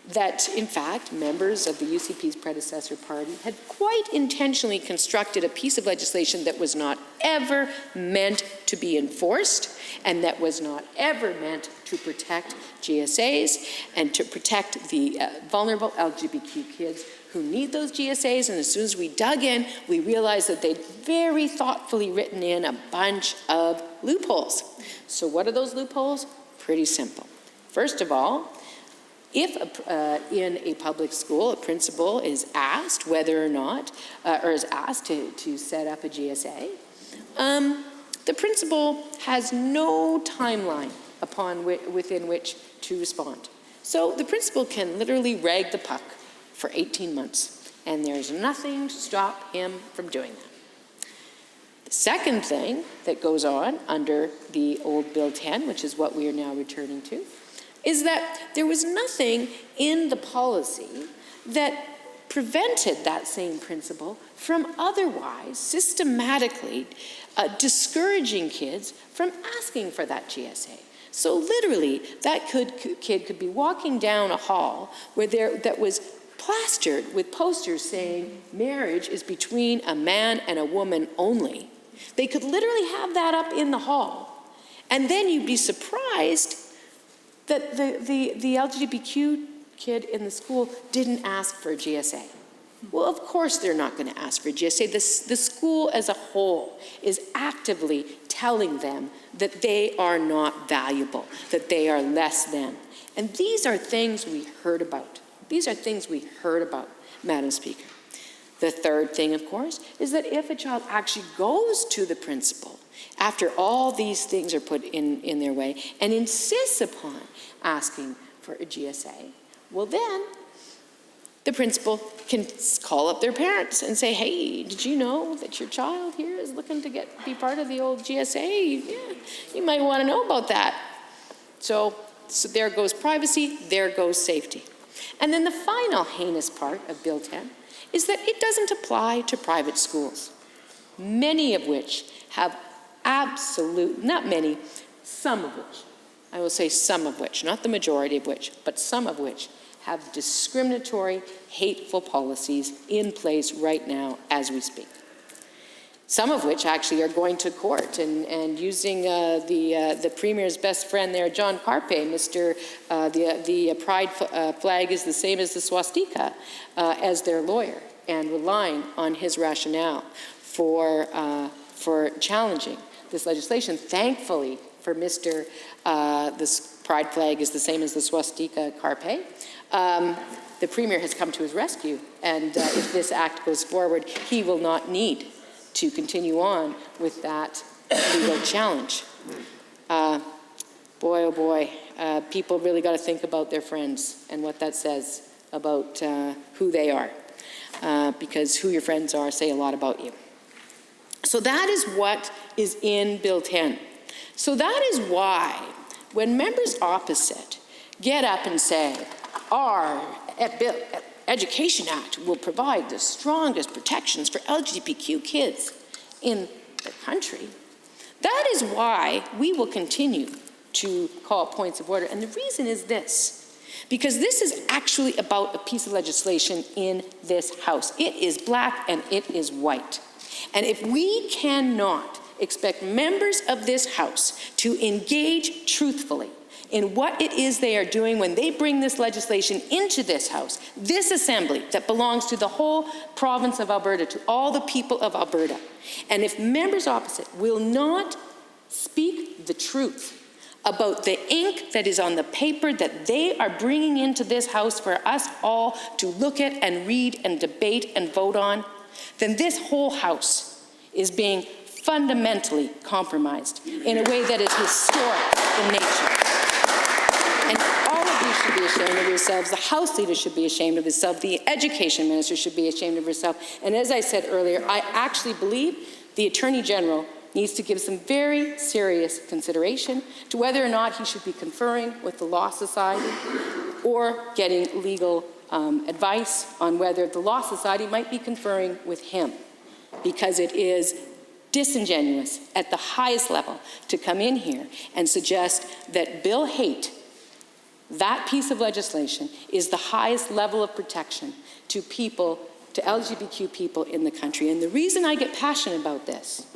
that, in fact, members of the UCP's predecessor party had quite intentionally constructed a piece of legislation that was not ever meant to be enforced, and that was not ever meant to protect GSAs and to protect the vulnerable LGBTQ kids who need those GSAs. And as soon as we dug in, we realized that they'd very thoughtfully written in a bunch of loopholes. So what are those loopholes? Pretty simple. First of all, if in a public school a principal is asked whether or not, or is asked to set up a GSA, the principal has no timeline within which to respond. So the principal can literally rag the puck for 18 months, and there's nothing to stop him from doing that. The second thing that goes on under the old Bill 10, which is what we are now returning to, is that there was nothing in the policy that prevented that same principal from otherwise systematically discouraging kids from asking for that GSA. So literally, that kid could be walking down a hall that was plastered with posters saying marriage is between a man and a woman only. They could literally have that up in the hall. And then you'd be surprised that the LGBTQ kid in the school didn't ask for a GSA. Well, of course they're not going to ask for a GSA. The school as a whole is actively telling them that they are not valuable, that they are less than. And these are things we heard about. These are things we heard about, Madam Speaker. The third thing, of course, is that if a child actually goes to the principal after all these things are put in their way and insists upon asking for a GSA, well then, the principal can call up their parents and say, hey, did you know that your child here is looking to be part of the old GSA? Yeah, you might want to know about that. So there goes privacy, there goes safety. And then the final heinous part of Bill 10 is that it doesn't apply to private schools, many of which have not many, some of which, I will say some of which, not the majority of which, but some of which have discriminatory, hateful policies in place right now as we speak. Some of which actually are going to court and using the Premier's best friend there, John Carpe, the pride flag is the same as the swastika, as their lawyer, and relying on his rationale for challenging this legislation. Thankfully for Mr. This pride flag is the same as the swastika Carpe, the Premier has come to his rescue, and if this act goes forward, he will not need to continue on with that legal challenge. Boy, oh boy, people really got to think about their friends and what that says about who they are, because who your friends are say a lot about you. So that is what is in Bill 10. So that is why when members opposite get up and say, our Education Act will provide the strongest protections for LGBTQ kids in the country, that is why we will continue to call points of order. And the reason is this, because this is actually about a piece of legislation in this House. It is black and it is white. And if we cannot expect members of this House to engage truthfully in what it is they are doing when they bring this legislation into this House, this assembly that belongs to the whole province of Alberta, to all the people of Alberta. And if members opposite will not speak the truth about the ink that is on the paper that they are bringing into this House for us all to look at and read and debate and vote on, then this whole House is being fundamentally compromised in a way that is historic in nature. And all of you should be ashamed of yourselves. The House leader should be ashamed of himself. The education minister should be ashamed of herself. And as I said earlier, I actually believe the Attorney General needs to give some very serious consideration to whether or not he should be conferring with the Law Society or getting legal advice on whether the Law Society might be conferring with him, because it is disingenuous at the highest level to come in here and suggest that Bill Haight, that piece of legislation, is the highest level of protection to people, to LGBTQ people in the country. And the reason I get passionate about this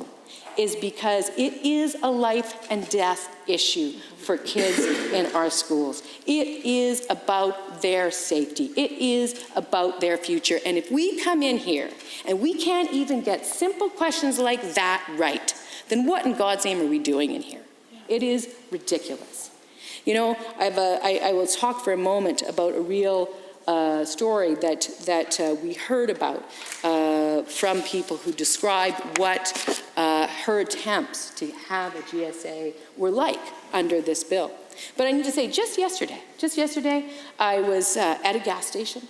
is because it is a life and death issue for kids in our schools. It is about their safety. It is about their future. And if we come in here and we can't even get simple questions like that right, then what in God's name are we doing in here? It is ridiculous. You know, I will talk for a moment about a real story that we heard about from people who describe what her attempts to have a GSA were like under this bill. But I need to say, just yesterday, I was at a gas station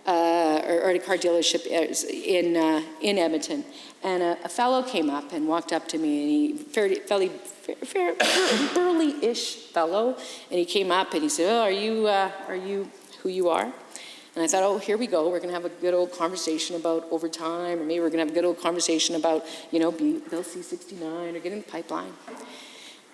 or at a car dealership in Edmonton. And a fellow came up and walked up to me, and he, burly-ish fellow, and he came up and he said, "Oh, are you who you are?" And I thought, oh, here we go. We're going to have a good old conversation about overtime, or maybe we're going to have a good old conversation about, Bill C-69 or getting the pipeline.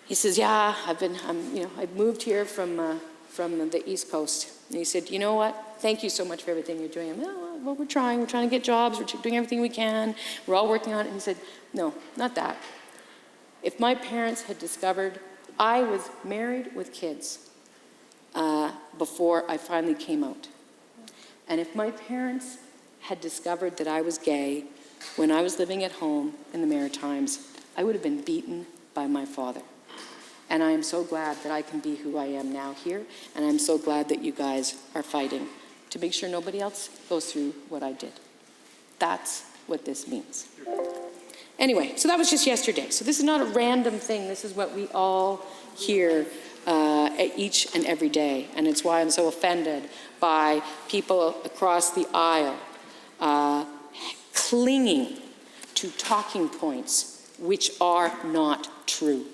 He says, "Yeah, I've moved here from the East Coast." And he said, "You know what? Thank you so much for everything you're doing." I'm, well, we're trying to get jobs. We're doing everything we can. We're all working on it. And he said, "No, not that. If my parents had discovered I was married with kids before I finally came out, and if my parents had discovered that I was gay when I was living at home in the Maritimes, I would have been beaten by my father. And I am so glad that I can be who I am now here, and I'm so glad that you guys are fighting to make sure nobody else goes through what I did." That's what this means. Anyway, so that was just yesterday. So this is not a random thing. This is what we all hear each and every day. And it's why I'm so offended by people across the aisle clinging to talking points which are not true.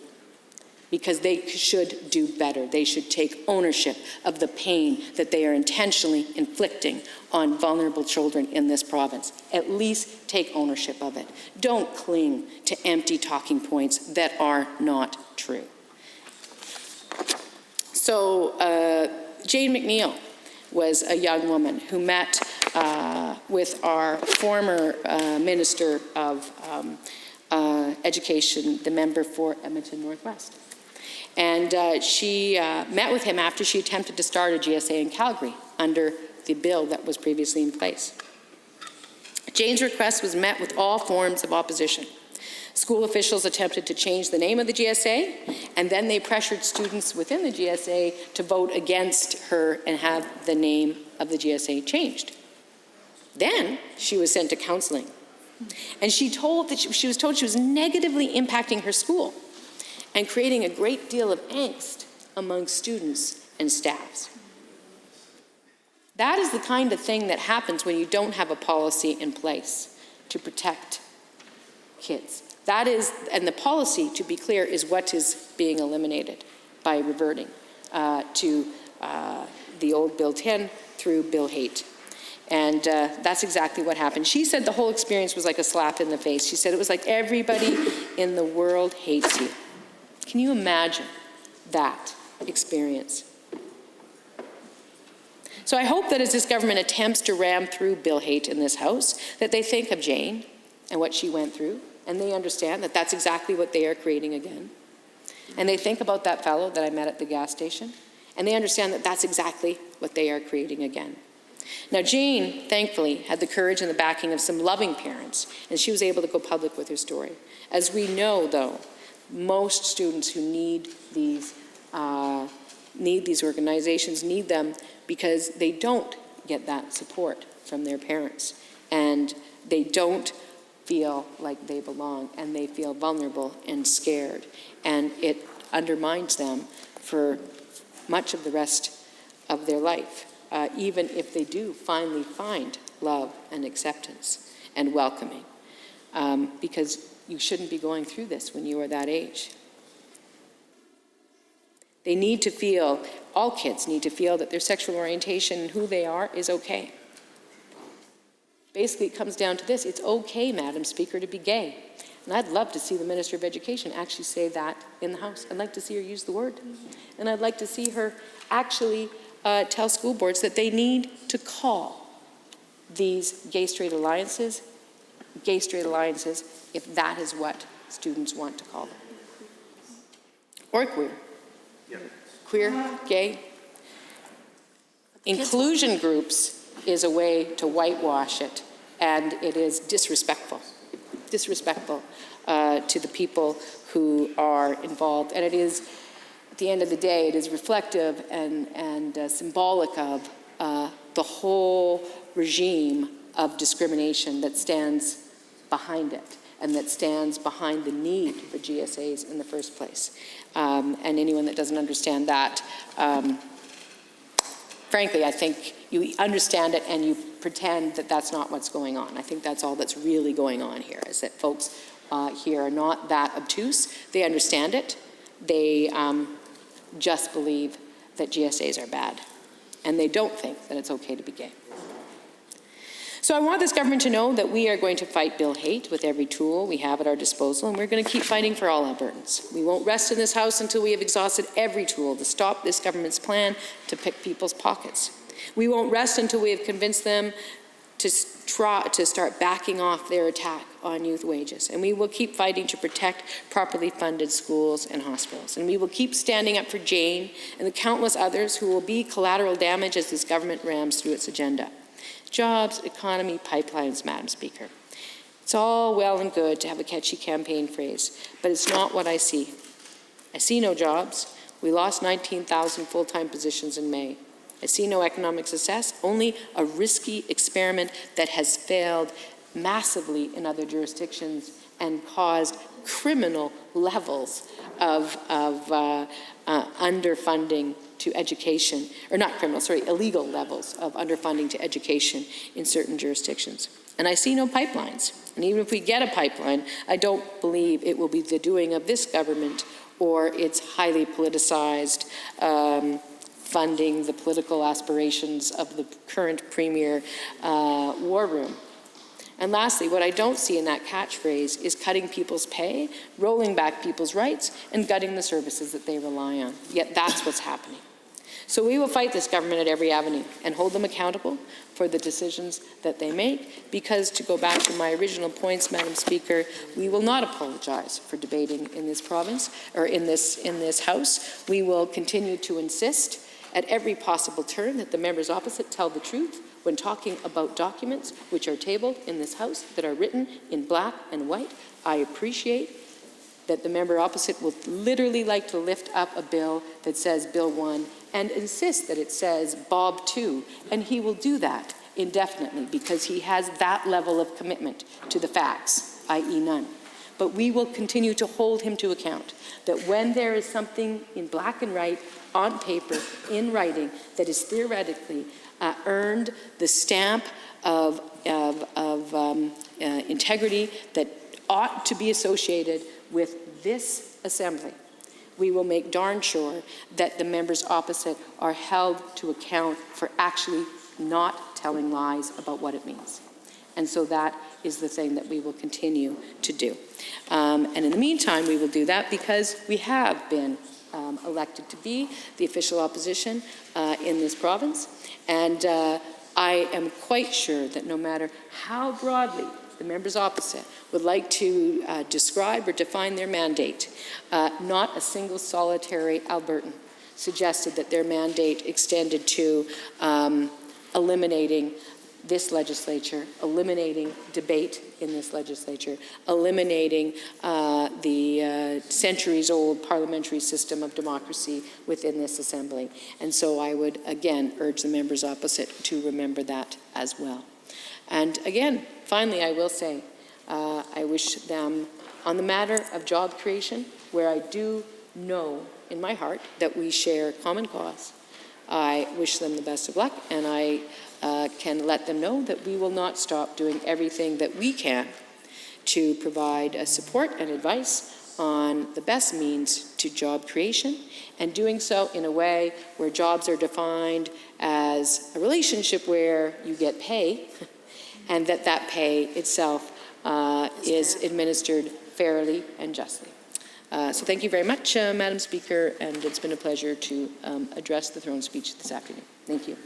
Because they should do better. They should take ownership of the pain that they are intentionally inflicting on vulnerable children in this province. At least take ownership of it. Don't cling to empty talking points that are not true. So Jane McNeil was a young woman who met with our former Minister of Education, the member for Edmonton Northwest. And she met with him after she attempted to start a GSA in Calgary under the bill that was previously in place. Jane's request was met with all forms of opposition. School officials attempted to change the name of the GSA, and then they pressured students within the GSA to vote against her and have the name of the GSA changed. Then she was sent to counseling, and she was told she was negatively impacting her school and creating a great deal of angst among students and staffs. That is the kind of thing that happens when you don't have a policy in place to protect kids. That is, and the policy, to be clear, is what is being eliminated by reverting to the old Bill 10 through Bill 8. And that's exactly what happened. She said the whole experience was like a slap in the face. She said it was like everybody in the world hates you. Can you imagine that experience? So I hope that as this government attempts to ram through Bill 8 in this House, that they think of Jane and what she went through, and they understand that that's exactly what they are creating again. And they think about that fellow that I met at the gas station, and they understand that that's exactly what they are creating again. Now, Jane, thankfully, had the courage and the backing of some loving parents, and she was able to go public with her story. As we know, though, most students who need these organizations need them because they don't get that support from their parents, and they don't feel like they belong, and they feel vulnerable and scared, and it undermines them for much of the rest of their life, even if they do finally find love and acceptance and welcoming, because you shouldn't be going through this when you are that age. They need to feel, all kids need to feel that their sexual orientation and who they are is okay. Basically, it comes down to this: it's okay, Madam Speaker, to be gay. And I'd love to see the Minister of Education actually say that in the House. I'd like to see her use the word. And I'd like to see her actually tell school boards that they need to call these gay-straight alliances if that is what students want to call them. Or queer. Yep. Queer, gay. Inclusion groups is a way to whitewash it, and it is disrespectful to the people who are involved. And it is, at the end of the day, it is reflective and symbolic of the whole regime of discrimination that stands behind it, and that stands behind the need for GSAs in the first place. And anyone that doesn't understand that frankly, I think you understand it and you pretend that that's not what's going on. I think that's all that's really going on here, is that folks here are not that obtuse. They understand it. They just believe that GSAs are bad. And they don't think that it's okay to be gay. So I want this government to know that we are going to fight Bill hate with every tool we have at our disposal, and we're going to keep fighting for all Albertans. We won't rest in this House until we have exhausted every tool to stop this government's plan to pick people's pockets. We won't rest until we have convinced them to start backing off their attack on youth wages. And we will keep fighting to protect properly funded schools and hospitals. And we will keep standing up for Jane and the countless others who will be collateral damage as this government rams through its agenda. Jobs, economy, pipelines, Madam Speaker. It's all well and good to have a catchy campaign phrase, but it's not what I see. I see no jobs. We lost 19,000 full-time positions in May. I see no economic success, only a risky experiment that has failed massively in other jurisdictions and caused criminal levels of underfunding to education, or not criminal, sorry, illegal levels of underfunding to education in certain jurisdictions. And I see no pipelines. And even if we get a pipeline, I don't believe it will be the doing of this government or its highly politicized funding the political aspirations of the current Premier war room. And lastly, what I don't see in that catchphrase is cutting people's pay, rolling back people's rights, and gutting the services that they rely on. Yet that's what's happening. So we will fight this government at every avenue and hold them accountable for the decisions that they make, because, to go back to my original points, Madam Speaker, we will not apologize for debating in this province or in this House. We will continue to insist at every possible turn that the members opposite tell the truth when talking about documents which are tabled in this House that are written in black and white. I appreciate that the member opposite will literally like to lift up a bill that says Bill 1 and insist that it says Bob 2, and he will do that indefinitely because he has that level of commitment to the facts, i.e. none. But we will continue to hold him to account that when there is something in black and white, on paper, in writing, that is theoretically earned the stamp of integrity that ought to be associated with this Assembly, we will make darn sure that the members opposite are held to account for actually not telling lies about what it means. And so that is the thing that we will continue to do. And in the meantime, we will do that because we have been elected to be the official opposition in this province. And I am quite sure that no matter how broadly the members opposite would like to describe or define their mandate, not a single solitary Albertan suggested that their mandate extended to eliminating this legislature, eliminating debate in this legislature, eliminating the centuries-old parliamentary system of democracy within this Assembly. And so I would, again, urge the members opposite to remember that as well. And again, finally, I will say, I wish them, on the matter of job creation, where I do know in my heart that we share common cause, I wish them the best of luck, and I can let them know that we will not stop doing everything that we can to provide support and advice on the best means to job creation, and doing so in a way where jobs are defined as a relationship where you get pay and that pay itself is administered fairly and justly. So thank you very much, Madam Speaker, and it's been a pleasure to address the throne speech this afternoon. Thank you.